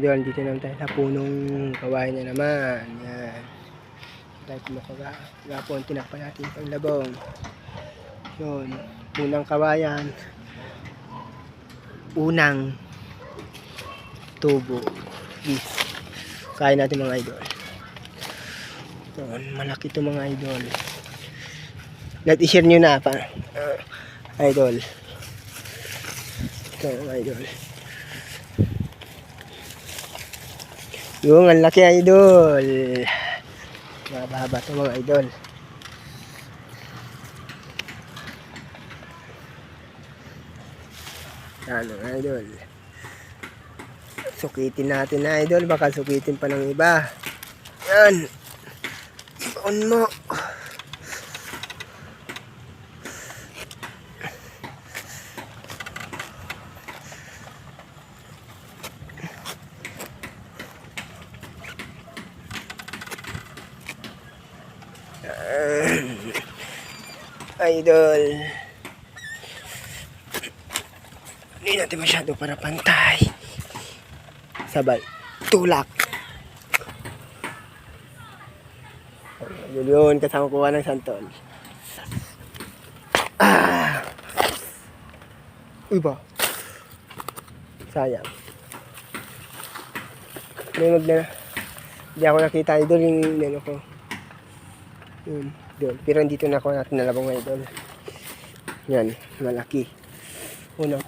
Idol, dito naman tayo sa punong kawayan na naman. Yan. Tayo kumakaga. Tinakpan natin itong labong. Yun. Unang kawayan. Unang tubo. Yes. Kain natin mga idol. Yun. Malaki ito mga idol. I-share nyo na pa. Idol. Ito mga idol. Yung ang laki idol. Mababa ito mga idol. Yan mga idol. Sukitin natin na idol. Baka sukitin pa ng iba. Yan. On mo. Idol, hindi natin masyado para pantay. Sabay tulak. Yun, kasama kuha ng santol. Uy ba, sayang. Hindi ako nakita idol yung neno ko. Yun. Doon. Pero dito na ako natin nalabong mga idol. Yan, malaki. Unang.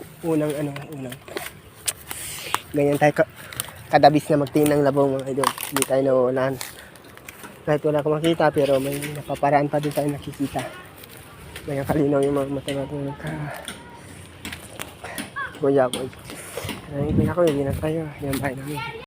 Ganyan tayo kadabis na magtingin ng labong mga idol. Hindi tayo nauunahan. Kahit wala akong makita pero may napaparaan pa din tayo nakikita. Ganyan kalinaw yung mga mata natin. Kuya ko. Ayun ako, hindi na tayo. Yan bahay namin.